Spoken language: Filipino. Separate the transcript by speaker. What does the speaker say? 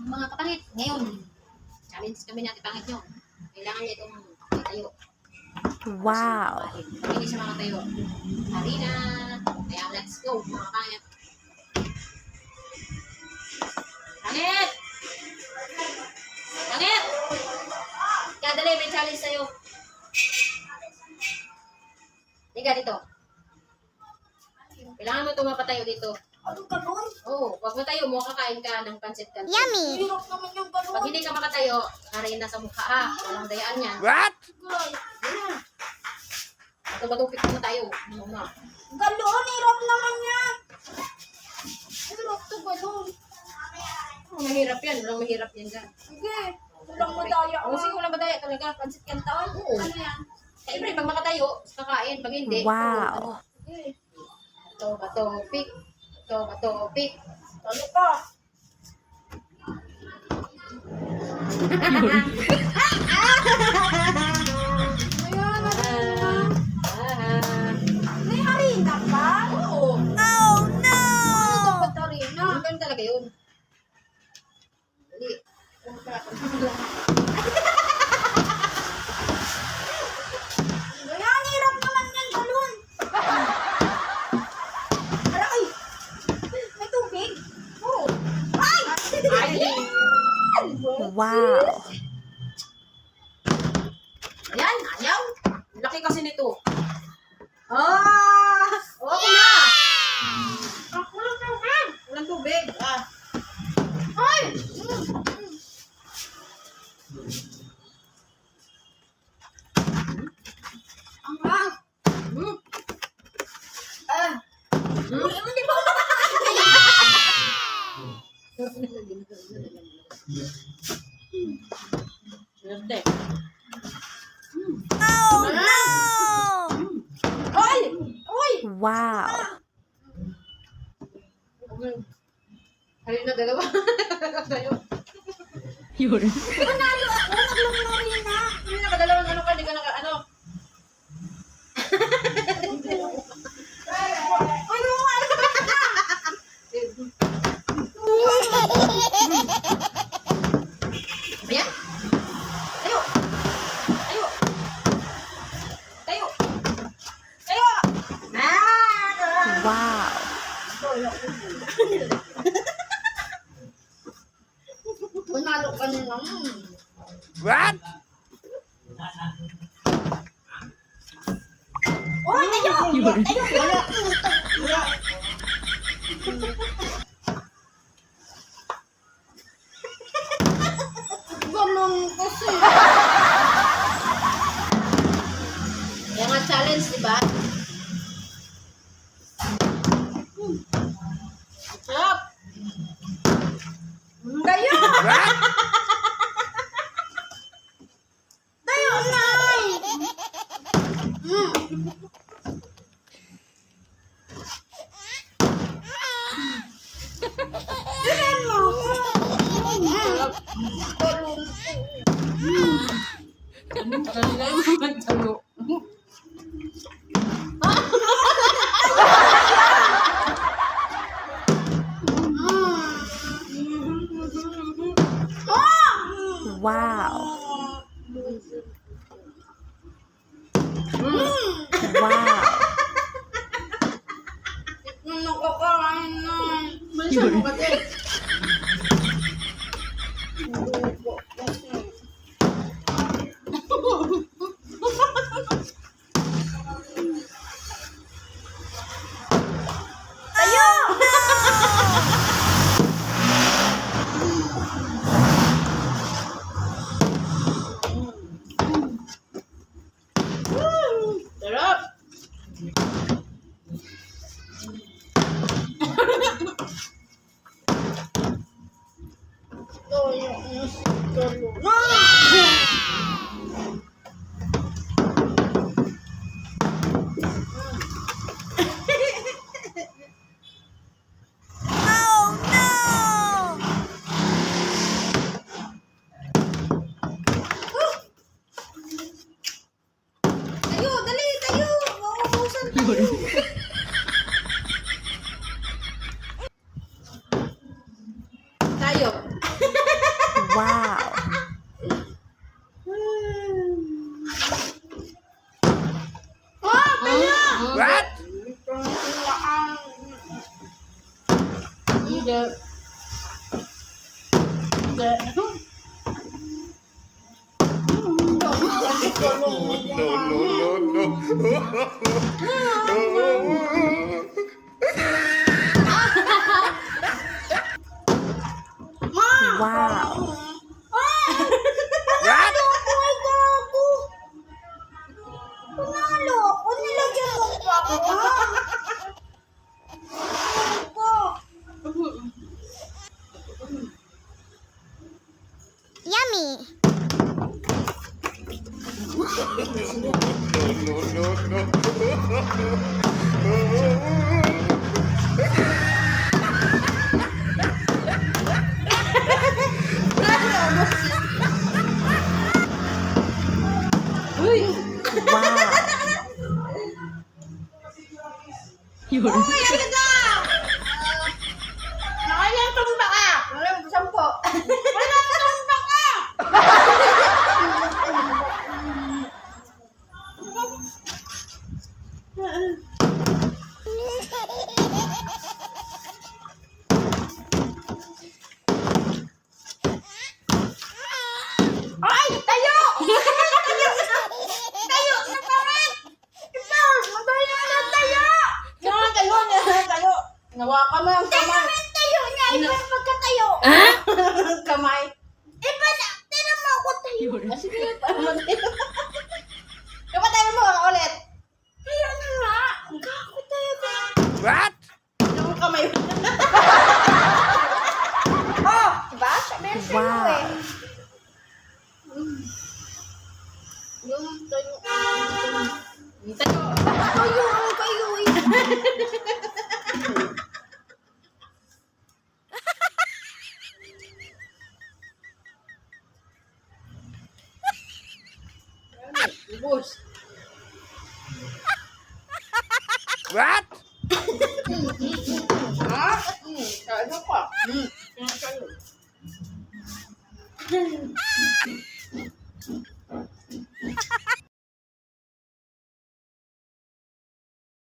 Speaker 1: mga kapangit. Ngayon, challenge kami natin pangit nyo. Kailangan niya itong tayo.
Speaker 2: Wow.
Speaker 1: Hindi siya mga tayo. Harina. Kaya let's go, mga kapangit. Pangit! Pangit! Kaya dali, may challenge sa'yo. Tiga dito. Kailangan mo tumapatayo dito.
Speaker 3: Ano ka nun?
Speaker 1: Oo, wag mo tayo mo, kakain ka ng pancit canton.
Speaker 2: Yummy.
Speaker 3: Hirap naman yung ganun.
Speaker 1: Pag hindi ka makatayo, harin na sa mukha walang dayaan yan.
Speaker 2: What?
Speaker 3: Guys,
Speaker 1: Batupik mo tayo. Oo nga.
Speaker 3: galon, hirap naman yan. Hirap to galon.
Speaker 1: Mahirap yan, walang mahirap yan dyan.
Speaker 3: Sige, walang madaya.
Speaker 1: Oo, sige, walang madaya talaga. Pancit canton. Oo.
Speaker 3: Ano yan?
Speaker 1: Siyempre, pag makatayo, kakain. Pag hindi,
Speaker 2: Wow.
Speaker 3: Sige,
Speaker 1: batupik. Batupik.
Speaker 3: talo ka. Ayan, may harina ka?
Speaker 1: Oo.
Speaker 2: Oh no!
Speaker 3: Dapat harina.
Speaker 1: Ganun talaga yun. Dali.
Speaker 3: Ayan, hirap naman yan, galon. Aray! May tubig? Oo. Ay!
Speaker 2: Wow.
Speaker 1: Ayan, ayaw. Laki kasi nito. Ah! Oo na! Walang tubig. Ah.
Speaker 3: Ay! Ang hang.
Speaker 1: Hmm.
Speaker 3: Ah!
Speaker 1: Hmm.
Speaker 3: Hindi ba?
Speaker 1: Swerte.
Speaker 2: Oh no!
Speaker 3: Ay! Uy!
Speaker 2: Wow.
Speaker 1: Halin na dalawa. Tayo.
Speaker 2: Yun.
Speaker 3: Panalo ako! Nagluluri na!
Speaker 1: Hindi nakadalawang ano ka, hindi ka naka ano.
Speaker 3: Ano nga?
Speaker 1: Ayan. Tayo. Tayo. Tayo. Tayo. Ah!
Speaker 2: Wow.
Speaker 3: Panalo ka na naman.
Speaker 2: What?
Speaker 3: Oh, tayo!
Speaker 2: Yun.
Speaker 3: Tayo! Wala! Ganun kasi.
Speaker 1: Kaya nga challenge, di ba? Sarap.
Speaker 3: Tayo!
Speaker 2: What?
Speaker 3: Tayo na! Tignan mo!
Speaker 1: Sarap.
Speaker 3: Galon.
Speaker 1: Magtalo.
Speaker 2: Wow.
Speaker 1: Mm.
Speaker 2: Wow.
Speaker 3: Nakakain na.
Speaker 1: Manisan mo kasi.
Speaker 3: Tayo!
Speaker 1: Sarap.
Speaker 2: Oh no!
Speaker 3: Tayo, dali, tayo! Mauubusan tayo!
Speaker 1: Tayo.
Speaker 2: Wow.
Speaker 3: What?
Speaker 1: Hindi. Hindi.
Speaker 2: Wow.
Speaker 3: What? Panalo ako, nilagyan mo pa ako.
Speaker 2: Yummy. Wow. Yun.
Speaker 3: Nakalang tumba ka. Walang 10. Walang tumba ka. Ay, tayo! Tayo na pangit! Ito, matayo na tayo! Tayo! Nawakan mo ang kamay. Tayo niya, iba yung pagkatayo. Kamay. Iba na, tinan mo ako tayo. Sige, kapatayo mo ulit. Tayo na nga. Kako tayo ka.
Speaker 2: What?
Speaker 3: Yung kamay. Oh, diba? Sabi sa'yo
Speaker 2: Wow.
Speaker 3: eh.
Speaker 1: Yung tayo. Yung tayo.
Speaker 3: Tayo ang kayo eh.
Speaker 1: Ubus.
Speaker 2: What?
Speaker 3: Ha? Tayo pa.
Speaker 1: Yung tayo.